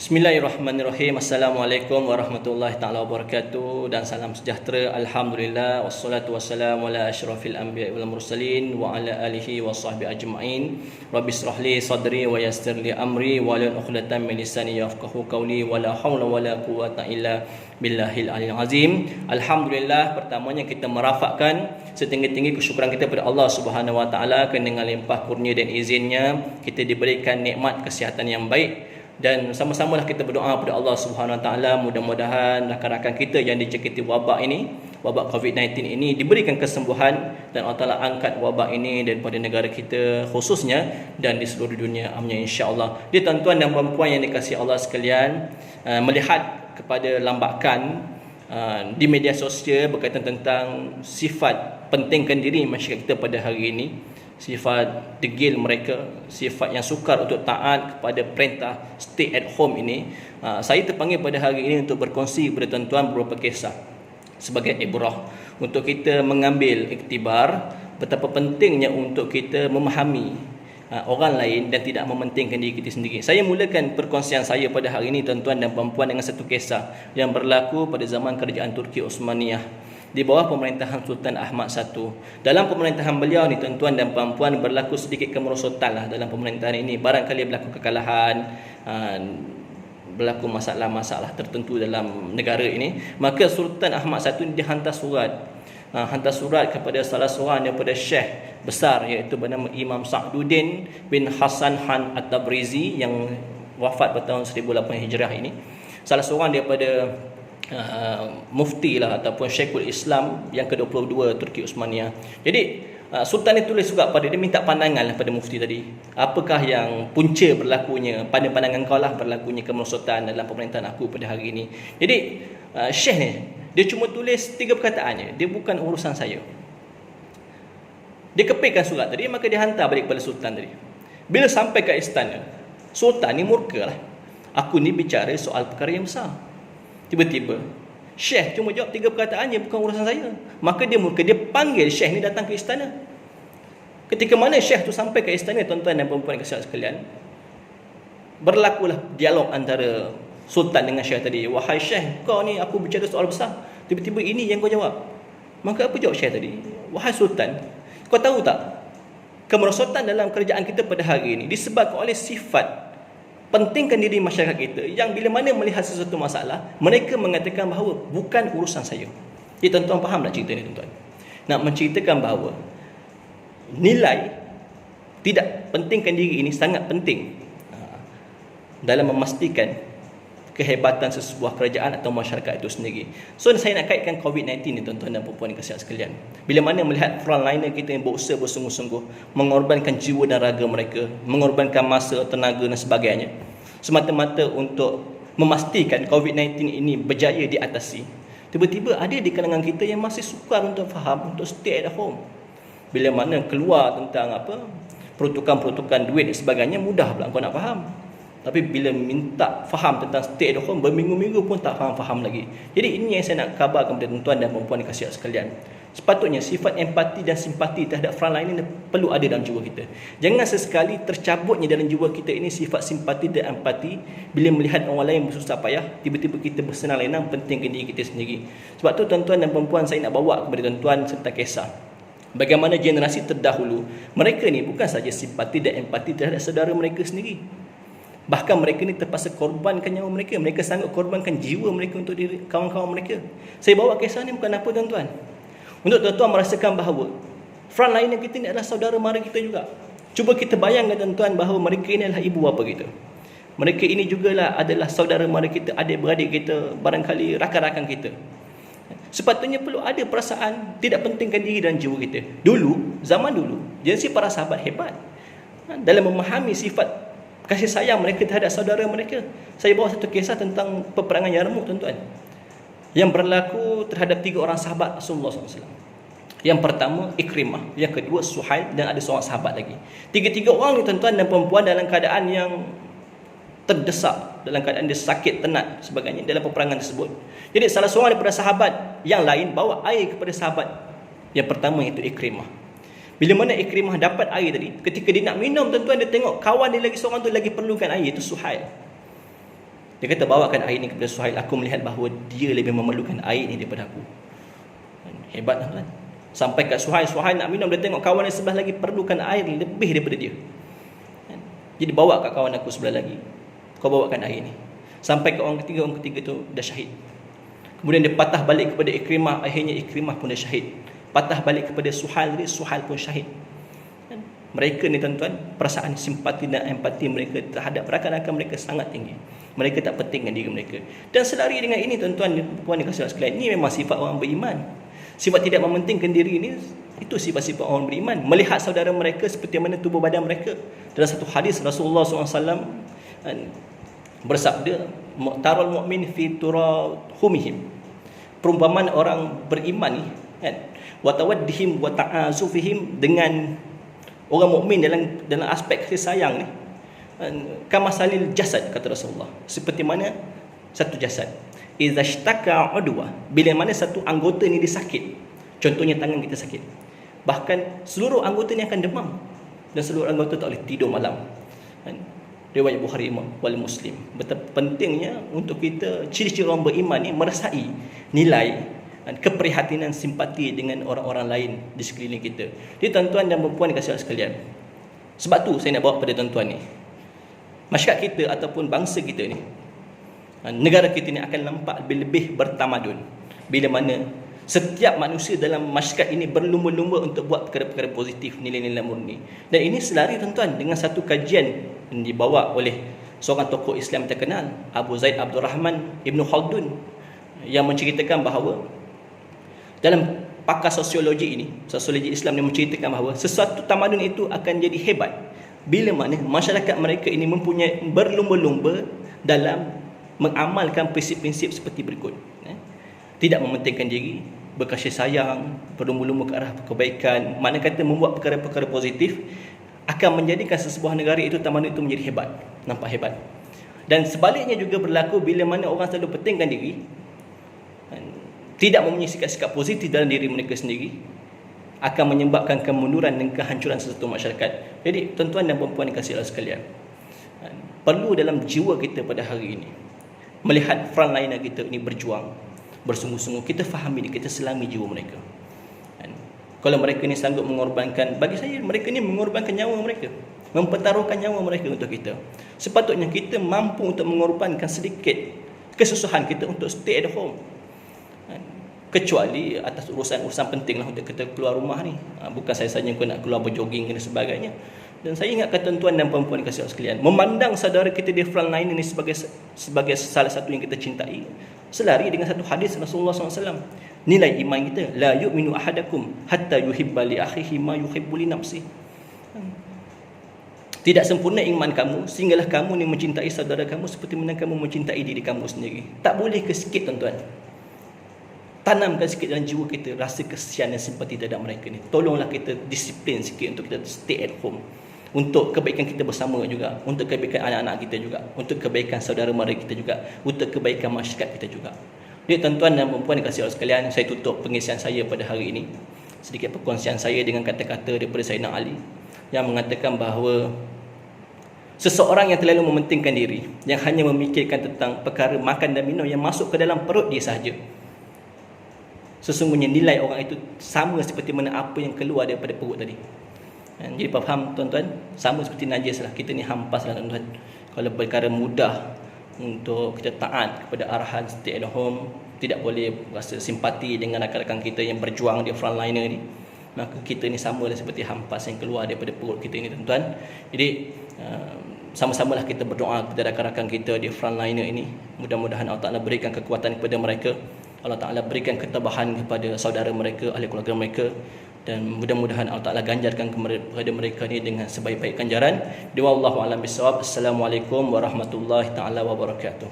Bismillahirrahmanirrahim. Assalamualaikum warahmatullahi taala wabarakatuh dan salam sejahtera. Alhamdulillah wassalatu wassalamu ala asyrafil anbiya'i wal mursalin wa ala alihi wa sahbihi ajma'in. Rabbi israh li sadri wa yassir li amri wa hlul 'uqdatam min lisani yafqahu qawli wa la haula wa la quwwata illa billahil aliyyil azim. Alhamdulillah, pertamanya kita merafakkan setinggi-tinggi kesyukuran kita kepada Allah Subhanahu wa taala kerana dengan limpah kurnia dan izinnya kita diberikan nikmat kesihatan yang baik. Dan sama-samalah kita berdoa kepada Allah Subhanahu Wa Taala, mudah-mudahan rakan-rakan kita yang dijangkiti wabak ini, wabak COVID-19 ini, diberikan kesembuhan dan Allah Taala angkat wabak ini daripada negara kita khususnya dan di seluruh dunia. Amin insya-Allah. Dia tuan-tuan dan puan-puan yang dikasihi Allah sekalian, melihat kepada lambakan di media sosial berkaitan tentang sifat pentingkan diri masyarakat kita pada hari ini, sifat degil mereka, sifat yang sukar untuk taat kepada perintah stay at home ini. Saya terpanggil pada hari ini untuk berkongsi kepada tuan-tuan beberapa kisah sebagai ibrah untuk kita mengambil iktibar betapa pentingnya untuk kita memahami orang lain dan tidak mementingkan diri kita sendiri. Saya mulakan perkongsian saya pada hari ini tuan-tuan dan puan-puan dengan satu kisah yang berlaku pada zaman kerajaan Turki Osmaniyah di bawah pemerintahan Sultan Ahmad I. Dalam pemerintahan beliau ni tuan-tuan dan puan-puan berlaku sedikit kemerosotan lah dalam pemerintahan ini. Barangkali berlaku kekalahan, berlaku masalah-masalah tertentu dalam negara ini. Maka Sultan Ahmad I dia hantar surat kepada salah seorang daripada syekh besar iaitu bernama Imam Sa'duddin bin Hasan Han At-Tabrizi yang wafat pada tahun 1008 Hijrah ini. Salah seorang daripada mufti lah ataupun Syekhul Islam yang ke-22 Turki Osmaniyah. Jadi Sultan ni tulis juga pada dia, minta pandangan lah pada mufti tadi. Apakah yang punca berlakunya, pada pandangan kau lah berlakunya kemerosotan dalam pemerintahan aku pada hari ini. Jadi Syekh ni dia cuma tulis 3 perkataannya, dia bukan urusan saya. Dia kepilkan surat tadi, maka dia hantar balik kepada Sultan tadi. Bila sampai ke istana, Sultan ni murka lah. Aku ni bicara soal perkara yang besar. Tiba-tiba Syekh cuma jawab 3 perkataan yang bukan urusan saya. Maka dia murka, dia panggil Syekh ni datang ke istana. Ketika mana Syekh tu sampai ke istana, tuan-tuan dan puan-puan sekalian, berlakulah dialog antara Sultan dengan Syekh tadi. Wahai Syekh, kau ni aku bicara soal besar, tiba-tiba ini yang kau jawab. Maka apa jawab Syekh tadi? Wahai Sultan, kau tahu tak, kemerosotan dalam kerajaan kita pada hari ini disebabkan oleh sifat pentingkan diri masyarakat kita yang bila mana melihat sesuatu masalah, mereka mengatakan bahawa bukan urusan saya. Jadi tuan-tuan faham tak cerita ni tuan-tuan? Nak menceritakan bahawa nilai tidak pentingkan diri ini sangat penting dalam memastikan kehebatan sesebuah kerajaan atau masyarakat itu sendiri. So saya nak kaitkan COVID-19 ni tuan-tuan dan puan-puan kasihan sekalian. Bila mana melihat frontliner kita yang berusaha bersungguh-sungguh mengorbankan jiwa dan raga mereka, mengorbankan masa, tenaga dan sebagainya, semata-mata untuk memastikan COVID-19 ini berjaya diatasi. Tiba-tiba ada di kalangan kita yang masih sukar untuk faham untuk stay at home. Bila mana keluar tentang peruntukan-peruntukan duit dan sebagainya, mudah pula kau nak faham. Tapi bila minta faham tentang stay at home, berminggu-minggu pun tak faham lagi. Jadi ini yang saya nak khabarkan kepada tuan-tuan dan puan-puan kasihan sekalian. Sepatutnya sifat empati dan simpati terhadap frontline ini perlu ada dalam jiwa kita. Jangan sesekali tercabutnya dalam jiwa kita ini sifat simpati dan empati bila melihat orang lain bersusah payah, tiba-tiba kita bersenang lenang pentingkan diri kita sendiri. Sebab tu tuan-tuan dan puan-puan, saya nak bawa kepada tuan-tuan serta kisah bagaimana generasi terdahulu mereka ni bukan saja simpati dan empati terhadap saudara mereka sendiri. Bahkan mereka ni terpaksa korbankan nyawa mereka. Mereka sanggup korbankan jiwa mereka untuk diri kawan-kawan mereka. Saya bawa kisah ni bukan apa tuan-tuan, untuk tuan-tuan merasakan bahawa frontliner kita ni adalah saudara mara kita juga. Cuba kita bayangkan tuan-tuan bahawa mereka ini adalah ibu bapa kita. Mereka ini jugalah adalah saudara mara kita, adik-beradik kita, barangkali rakan-rakan kita. Sepatutnya perlu ada perasaan tidak pentingkan diri dan jiwa kita. Dulu, zaman dulu, generasi para sahabat hebat dalam memahami sifat kasih sayang mereka terhadap saudara mereka. Saya bawa satu kisah tentang peperangan Yarmouk tuan-tuan, yang berlaku terhadap 3 orang sahabat Rasulullah SAW. Yang pertama Ikrimah, yang kedua Suhail, dan ada seorang sahabat lagi. 3 orang ni tuan-tuan dan perempuan dalam keadaan yang terdesak, dalam keadaan dia sakit tenat sebagainya dalam peperangan tersebut. Jadi salah seorang daripada sahabat yang lain bawa air kepada sahabat yang pertama, iaitu Ikrimah. Bila mana Ikrimah dapat air tadi, ketika dia nak minum tuan-tuan, dia tengok kawan dia lagi seorang tu lagi perlukan air, itu Suhail. Dia kata, bawakan air ni kepada Suhail, aku melihat bahawa dia lebih memerlukan air ni daripada aku. Hebat tuan-tuan. Sampai kat Suhail nak minum, dia tengok kawan yang sebelah lagi perlukan air lebih daripada dia. Jadi bawa kat kawan aku sebelah lagi, kau bawakan air ni. Sampai ke orang ketiga tu dah syahid. Kemudian dia patah balik kepada Ikrimah, akhirnya Ikrimah pun dah syahid. Patah balik kepada Suhail, Suhail pun syahid. Mereka ni tuan-tuan, perasaan simpati dan empati mereka terhadap rakan-rakan mereka sangat tinggi. Mereka tak pentingkan diri mereka. Dan selari dengan ini tuan-tuan, puan dan kawan sekalian, ini memang sifat orang beriman. Sifat tidak mementingkan diri ini, itu sifat-sifat orang beriman. Melihat saudara mereka seperti mana tubuh badan mereka. Dalam satu hadis Rasulullah SAW bersabda, mu'tarul mu'min fi turahumihim. Perumpamaan orang beriman ni, kan, wa tawaddihim wa ta'azufihim, dengan orang mukmin dalam aspek kasih sayang ni, kamasalil jasad, kata Rasulullah, seperti mana satu jasad. Idza ishtaka udwa, bila mana satu anggota ni dia sakit, contohnya tangan kita sakit, bahkan seluruh anggota ni akan demam dan seluruh anggota tak boleh tidur malam. Riwayat Bukhari wal Muslim. Betapa pentingnya untuk kita, ciri-ciri orang beriman ni merasai nilai keprihatinan, simpati dengan orang-orang lain di sekeliling kita. Jadi tuan-tuan dan puan dikasihi sekalian, sebab tu saya nak bawa pada tuan-tuan ni, masyarakat kita ataupun bangsa kita ni, negara kita ni akan nampak lebih bertamadun bila mana setiap manusia dalam masyarakat ini berlumba-lumba untuk buat perkara-perkara positif, nilai-nilai murni. Dan ini selari tuan-tuan dengan satu kajian yang dibawa oleh seorang tokoh Islam terkenal, Abu Zaid Abdul Rahman Ibn Khaldun, yang menceritakan bahawa dalam pakar sosiologi ini, sosiologi Islam yang menceritakan bahawa sesuatu tamadun itu akan jadi hebat bila mana masyarakat mereka ini mempunyai berlumba-lumba dalam mengamalkan prinsip-prinsip seperti berikut. Tidak mementingkan diri, berkasih sayang, berlumba-lumba ke arah kebaikan. Mana kata membuat perkara-perkara positif akan menjadikan sesebuah negara itu, tamadun itu menjadi hebat, nampak hebat. Dan sebaliknya juga berlaku bila mana orang selalu pentingkan diri, tidak mempunyai sikap-sikap positif dalam diri mereka sendiri, akan menyebabkan kemunduran dan kehancuran sesuatu masyarakat. Jadi tuan-tuan dan puan-puan dikasihi Allah sekalian, perlu dalam jiwa kita pada hari ini melihat frontliner kita ini berjuang bersungguh-sungguh, kita fahami, kita selami jiwa mereka. Kalau mereka ni sanggup mengorbankan, bagi saya mereka ni mengorbankan nyawa mereka, mempertaruhkan nyawa mereka untuk kita. Sepatutnya kita mampu untuk mengorbankan sedikit kesusahan kita untuk stay at home, kecuali atas urusan-urusan penting lah untuk kita keluar rumah ni. Bukan saya saja yang nak keluar berjoging dan sebagainya. Dan saya ingatkan tuan-tuan dan puan-puan dikasihi Allah sekalian, memandang saudara kita di frontline ini sebagai salah satu yang kita cintai, selari dengan satu hadis Rasulullah SAW. Nilai iman kita, la yu'minu ahadakum hatta yuhibba li akhihi ma yuhibbu li nafsihi. Tidak sempurna iman kamu sehinggalah kamu ni mencintai saudara kamu seperti mana kamu mencintai diri kamu sendiri. Tak boleh ke sikit tuan-tuan. Tanamkan sikit dalam jiwa kita rasa kesian dan simpati terhadap mereka ni. Tolonglah kita disiplin sikit untuk kita stay at home, untuk kebaikan kita bersama juga, untuk kebaikan anak-anak kita juga, untuk kebaikan saudara mara kita juga, untuk kebaikan masyarakat kita juga. Jadi tuan-tuan dan puan dikasihi Allah sekalian, saya tutup pengisian saya pada hari ini sedikit perkongsian saya dengan kata-kata daripada Sayyidina Ali yang mengatakan bahawa seseorang yang terlalu mementingkan diri, yang hanya memikirkan tentang perkara makan dan minum yang masuk ke dalam perut dia sahaja, sesungguhnya nilai orang itu sama seperti mana apa yang keluar daripada perut tadi. Jadi faham tuan-tuan, sama seperti najis lah. Kita ni hampas lah tuan-tuan. Kalau perkara mudah untuk kita taat kepada arahan stay at home, tidak boleh rasa simpati dengan rakan-rakan kita yang berjuang di frontliner ni, maka kita ni sama lah seperti hampas yang keluar daripada perut kita ni tuan-tuan. Jadi sama-samalah kita berdoa kepada rakan-rakan kita di frontliner ini. Mudah-mudahan Allah Ta'ala berikan kekuatan kepada mereka, Allah Ta'ala berikan ketabahan kepada saudara mereka, ahli keluarga mereka, dan mudah-mudahan Allah Ta'ala ganjarkan kepada mereka ni dengan sebaik-baik ganjaran. Wallahu a'lam bissawab. Assalamualaikum warahmatullahi taala wabarakatuh.